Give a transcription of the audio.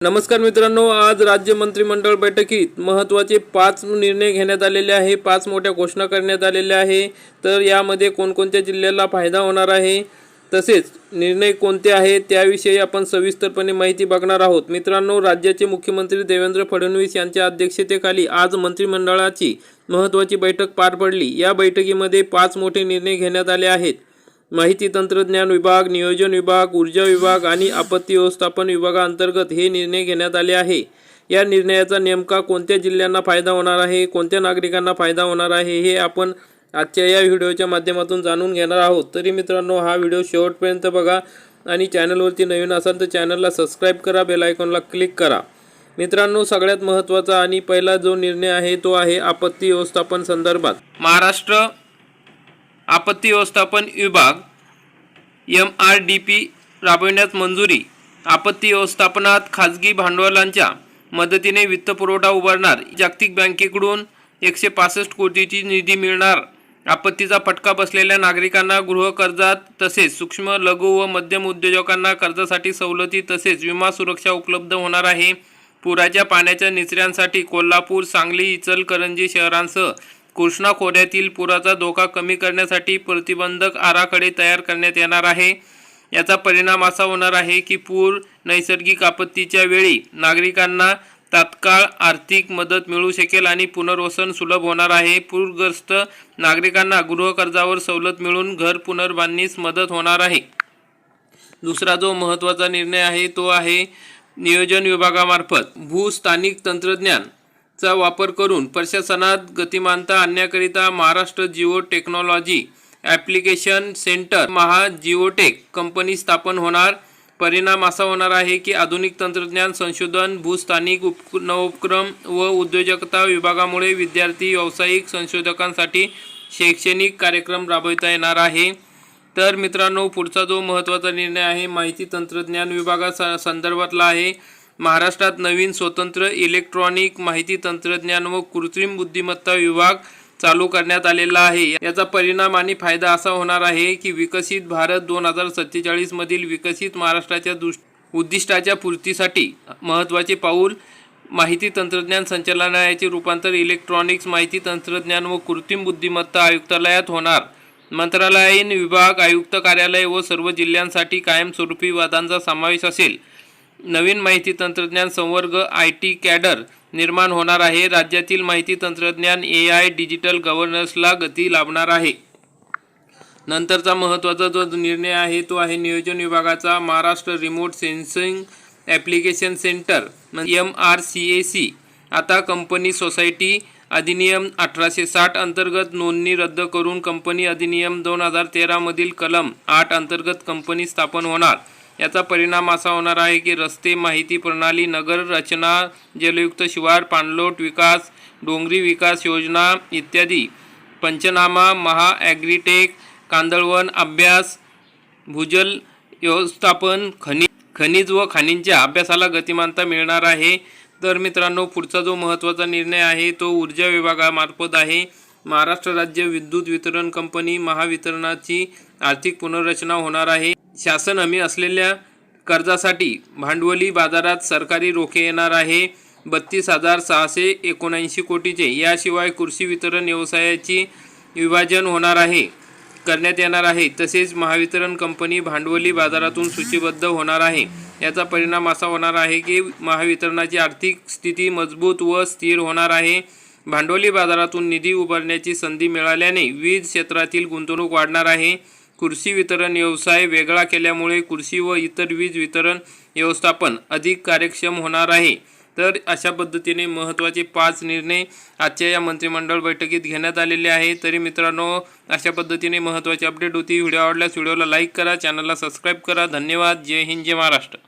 नमस्कार मित्रांनो, आज राज्य मंत्रिमंडळ बैठकीत महत्त्वाचे 5 निर्णय घेण्यात आलेले आहे। 5 मोठ्या घोषणा करण्यात आलेल्या आहे। तर यामध्ये कोणकोणत्या जिल्ह्याला फायदा होणार आहे, तसेच निर्णय कोणते आहेत त्याविषयी आपण सविस्तरपणे माहिती बघणार आहोत। मित्रांनो, राज्याचे मुख्यमंत्री देवेंद्र फडणवीस यांच्या अध्यक्षतेखाली आज मंत्रिमंडळाची महत्त्वाची बैठक पार पडली। या बैठकीमध्ये 5 मोठे निर्णय घेण्यात आले आहेत। माहिती तंत्रज्ञान विभाग, नियोजन विभाग, ऊर्जा विभाग आणि आपत्ती व्यवस्थापन विभागांतर्गत हे निर्णय घेण्यात आले आहे। या निर्णयाचा नेमका कोणत्या जिल्ह्यांना फायदा होणार आहे, कोणत्या नागरिकांना फायदा होणार आहे, हे आपण आजच्या या व्हिडिओच्या माध्यमातून जाणून घेणार आहोत। तरी मित्रांनो, हा व्हिडिओ शेवटपर्यंत बघा आणि चॅनलवरती नवीन असाल तर चॅनलला सबस्क्राइब करा, बेल आयकॉनला क्लिक करा। मित्रांनो, सगळ्यात महत्त्वाचा आणि पहिला जो निर्णय आहे तो आहे आपत्ती व्यवस्थापन संदर्भात। महाराष्ट्र आपत्ती व्यवस्थापन विभाग MRDP राबविण्यास मंजुरी। आपत्ती व्यवस्थापनात खाजगी भांडवलांच्या मदतीने वित्तपुरवठा उभारणार। जागतिक बँकेकडून 165 कोटीची निधी मिळणार। आपत्तीचा फटका बसलेल्या नागरिकांना गृह कर्जात तसेच सूक्ष्म लघु व मध्यम उद्योजकांना कर्जासाठी सवलती तसेच विमा सुरक्षा उपलब्ध होणार आहे। पुराच्या पाण्याच्या निचऱ्यांसाठी कोल्हापूर, सांगली, इचलकरंजी शहरांसह कृष्णा खोऱ्यातील पुराचा धोका कमी करण्यासाठी प्रतिबंधक आराखडे तयार करण्यात येणार आहे। याचा परिणाम असा होणार आहे की पूर, नैसर्गिक आपत्तीच्या वेळी नागरिकांना तात्काळ आर्थिक मदत मिळू शकेल आणि पुनर्वसन सुलभ होणार आहे। पूरग्रस्त नागरिकांना गृहकर्जावर सवलत मिळून घर पुनर्बांधणीस मदत होणार आहे। दुसरा जो महत्त्वाचा निर्णय आहे तो आहे नियोजन विभागामार्फत भूस्थानिक तंत्रज्ञान चा वापर करून प्रशासनात गतिमानता आणण्याकरिता Maharashtra geo technology application centre Geotech company स्थापन होणार। परिणाम असा होणार आहे की आधुनिक तंत्रज्ञान संशोधन, भूस्थानिक नवोपक्रम व उद्योजकता विभागामुळे विद्यार्थी, व्यावसायिक संशोधकांसाठी शैक्षणिक कार्यक्रम राबवता येणार आहे। तर मित्रांनो, पुढचा जो महत्त्वाचा निर्णय आहे माहिती तंत्रज्ञान विभागासंदर्भातला आहे। महाराष्ट्रात नवीन स्वतंत्र इलेक्ट्रॉनिक माहिती तंत्रज्ञान व कृत्रिम बुद्धिमत्ता विभाग चालू करण्यात आलेला आहे। याचा परिणाम आणि फायदा असा होणार आहे की विकसित भारत 2047 मधील विकसित महाराष्ट्राच्या उद्दिष्टाच्या पूर्तीसाठी महत्त्वाचे पाऊल। माहिती तंत्रज्ञान संचालनालयाचे रूपांतर इलेक्ट्रॉनिक्स माहिती तंत्रज्ञान व कृत्रिम बुद्धिमत्ता आयुक्तालयात होणार। मंत्रालयीन विभाग, आयुक्त कार्यालय व सर्व जिल्ह्यांसाठी कायमस्वरूपी पदांचा समावेश असेल। नवीन माहिती तंत्रज्ञान संवर्ग IT कॅडर निर्माण होणार आहे। राज्यातील माहिती तंत्रज्ञान AI डिजिटल गव्हर्नन्सला गती लाभणार आहे। नंतरचा महत्त्वाचा जो निर्णय आहे तो आहे नियोजन विभागाचा। Maharashtra remote sensing application centre MRCAC आता कंपनी सोसायटी अधिनियम 1860 अंतर्गत नोंदणी रद्द करून कंपनी अधिनियम 2013 मधील कलम 8 अंतर्गत कंपनी स्थापन होणार। याचा परिणाम असा होणार आहे की रस्ते, माहिती प्रणाली, नगर रचना, जलयुक्त शिवार, पाणलोट विकास, डोंगरी विकास योजना इत्यादी, पंचनामा, ॲग्रीटेक, कांदळवन अभ्यास, भूजल व्यवस्थापन, खनिज व खाणींच्या अभ्यासाला गतिमानता मिळणार आहे। तर मित्रांनो, पुढचा जो महत्त्वाचा निर्णय आहे तो ऊर्जा विभागामार्फत आहे। महाराष्ट्र राज्य विद्युत वितरण कंपनी महावितरणाची आर्थिक पुनर्रचना होणार आहे। शासन हमी असलेल्या कर्जासाठी भांडवली बाजारात सरकारी रोखे येणार आहे 32,679 कोटीचे। याशिवाय कृषी वितरण व्यवसायाची विभाजन करण्यात येणार आहे। तसेच महावितरण कंपनी भांडवली बाजारातून सूचीबद्ध होणार आहे। याचा परिणाम असा होणार आहे की महावितरणाची आर्थिक स्थिती मजबूत व स्थिर होणार आहे। भांडवली बाजारातून निधी उभारण्याची संधी मिळाल्याने वीज क्षेत्रातील गुंतवणूक वाढणार आहे। कृषी वितरण व्यवसाय वेगळा केल्यामुळे कृषी व इतर वीज वितरण व्यवस्थापन अधिक कार्यक्षम होणार आहे। तर अशा पद्धतीने महत्त्वाचे 5 निर्णय आजच्या या मंत्रिमंडळ बैठकीत घेण्यात आलेले आहे। तरी मित्रांनो, अशा पद्धतीने महत्त्वाची अपडेट होती। व्हिडिओ आवडल्यास व्हिडिओला लाईक करा, चॅनलला सबस्क्राईब करा। धन्यवाद। जय हिंद, जय महाराष्ट्र।